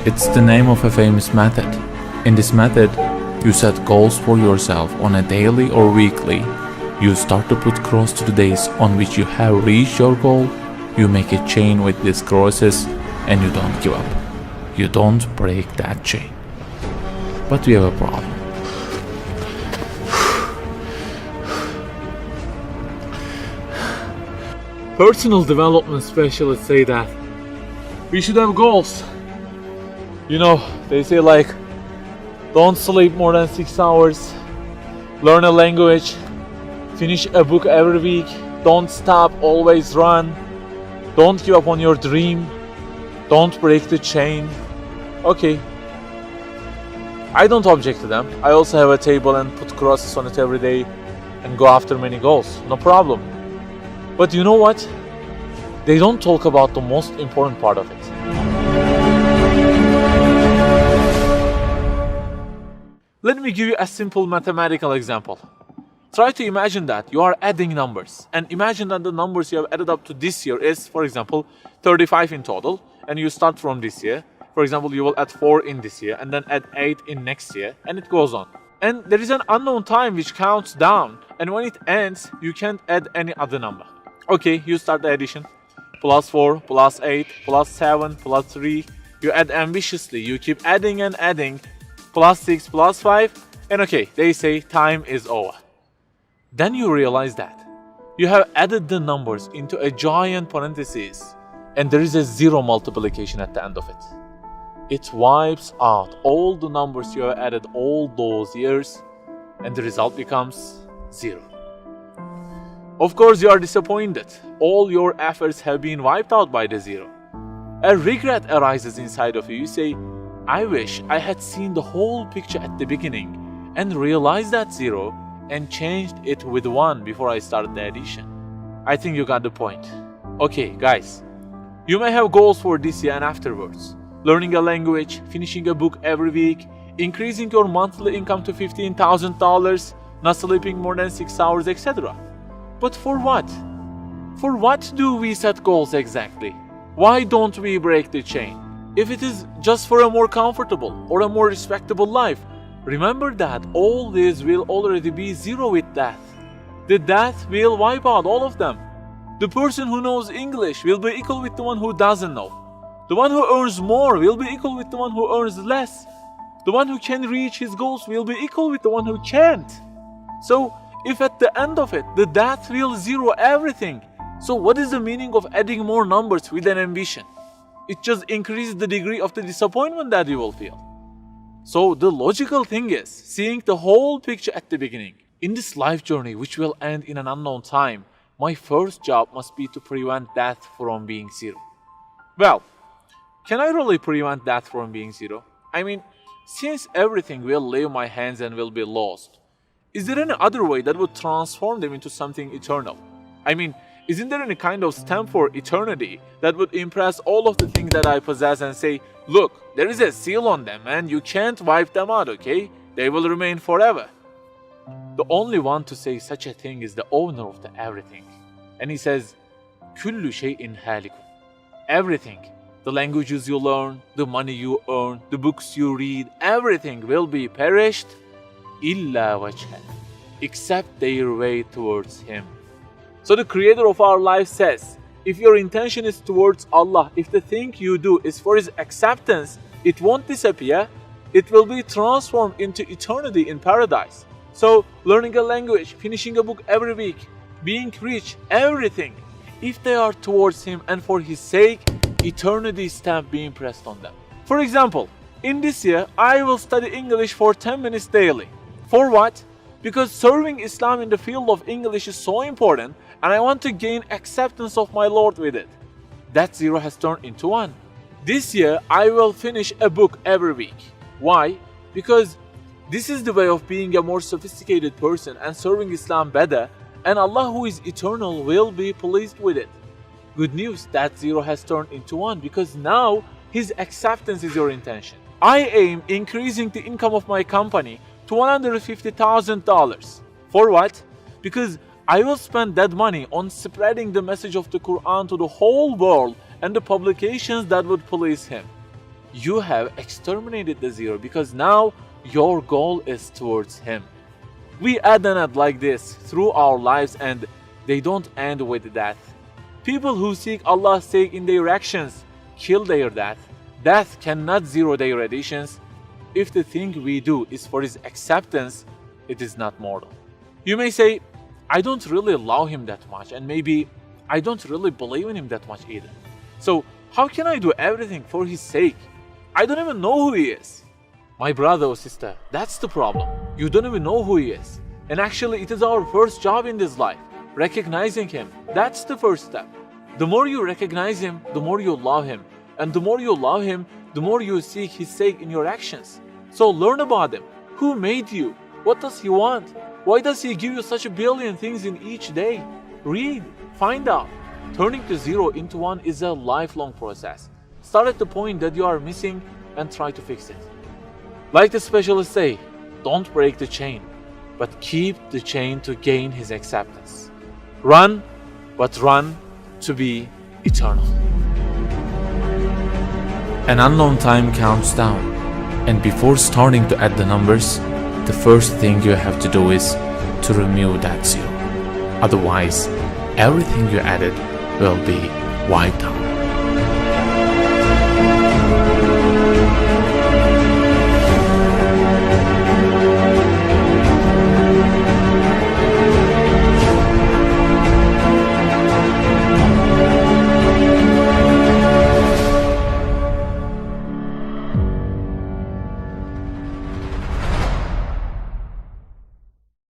It's the name of a famous method. In this method, you set goals for yourself on a daily or weekly. You start to put cross to the days on which you have reached your goal. You make a chain with these crosses and you don't give up. You don't break that chain. But we have a problem. Personal development specialists say that we should have goals. You know, they say like, don't sleep more than 6 hours, learn a language, finish a book every week, don't stop, always run, don't give up on your dream, don't break the chain. Okay, I don't object to them. I also have a table and put crosses on it every day and go after many goals, no problem. But you know what? They don't talk about the most important part of it. Let me give you a simple mathematical example. Try to imagine that you are adding numbers, and imagine that the numbers you have added up to this year is, for example, 35 in total, and you start from this year. For example, you will add 4 in this year and then add 8 in next year, and it goes on. And there is an unknown time which counts down, and when it ends, you can't add any other number. Okay, you start the addition. Plus 4, plus 8, plus 7, plus 3. You add ambitiously, you keep adding and adding. Plus 6, plus 5, and okay, they say time is over. Then you realize that you have added the numbers into a giant parenthesis, and there is a zero multiplication at the end of it. It wipes out all the numbers you have added all those years, and the result becomes 0. Of course, you are disappointed. All your efforts have been wiped out by the 0. A regret arises inside of you. You say, I wish I had seen the whole picture at the beginning and realized that 0 and changed it with 1 before I started the addition. I think you got the point. Okay, guys, you may have goals for this year and afterwards. Learning a language, finishing a book every week, increasing your monthly income to $15,000, not sleeping more than 6 hours, etc. But for what? For what do we set goals exactly? Why don't we break the chain? If it is just for a more comfortable or a more respectable life, remember that all this will already be 0 with death. The death will wipe out all of them. The person who knows English will be equal with the one who doesn't know. The one who earns more will be equal with the one who earns less. The one who can reach his goals will be equal with the one who can't. So, if at the end of it, the death will 0 everything, so what is the meaning of adding more numbers with an ambition? It just increases the degree of the disappointment that you will feel. So the logical thing is seeing the whole picture at the beginning. In this life journey, which will end in an unknown time, my first job must be to prevent death from being 0. Well, can I really prevent death from being 0? I mean, since everything will leave my hands and will be lost, is there any other way that would transform them into something eternal? I mean, isn't there any kind of stamp for eternity that would impress all of the things that I possess and say, look, there is a seal on them and you can't wipe them out, okay? They will remain forever. The only one to say such a thing is the owner of the everything. And he says, Kullu shay'in halikun. Everything, the languages you learn, the money you earn, the books you read, everything will be perished, illa wajha, except their way towards Him. So the creator of our life says, if your intention is towards Allah, if the thing you do is for His acceptance, it won't disappear, it will be transformed into eternity in paradise. So learning a language, finishing a book every week, being rich, everything, if they are towards Him and for His sake, eternity stamp being pressed on them. For example, in this year, I will study English for 10 minutes daily. For what? Because serving Islam in the field of English is so important, and I want to gain acceptance of my Lord with it. That 0 has turned into 1. This year, I will finish a book every week. Why? Because this is the way of being a more sophisticated person and serving Islam better, and Allah, who is eternal, will be pleased with it. Good news, that 0 has turned into 1 because now His acceptance is your intention. I aim increasing the income of my company to $150,000. For what? Because I will spend that money on spreading the message of the Quran to the whole world and the publications that would please Him. you have exterminated the zero because now your goal is towards him. We add and add like this through our lives, and they don't end with death. People who seek Allah's sake in their actions kill their death. Death cannot zero their additions. If the thing we do is for his acceptance, it is not mortal. You may say, I don't really love him that much, and maybe I don't really believe in him that much either. So how can I do everything for his sake? I don't even know who he is. My brother or sister, that's the problem. You don't even know who he is. And actually, it is our first job in this life. Recognizing him, that's the first step. The more you recognize him, the more you love him. And the more you love him, the more you seek his sake in your actions. So learn about him. Who made you? What does he want? Why does he give you such a billion things in each day? Read, find out. Turning the zero into one is a lifelong process. Start at the point that you are missing and try to fix it. Like the specialists say, don't break the chain, but keep the chain to gain his acceptance. Run, but run to be eternal. An unknown time counts down, and before starting to add the numbers, the first thing you have to do is to remove that zero. Otherwise, everything you added will be wiped out.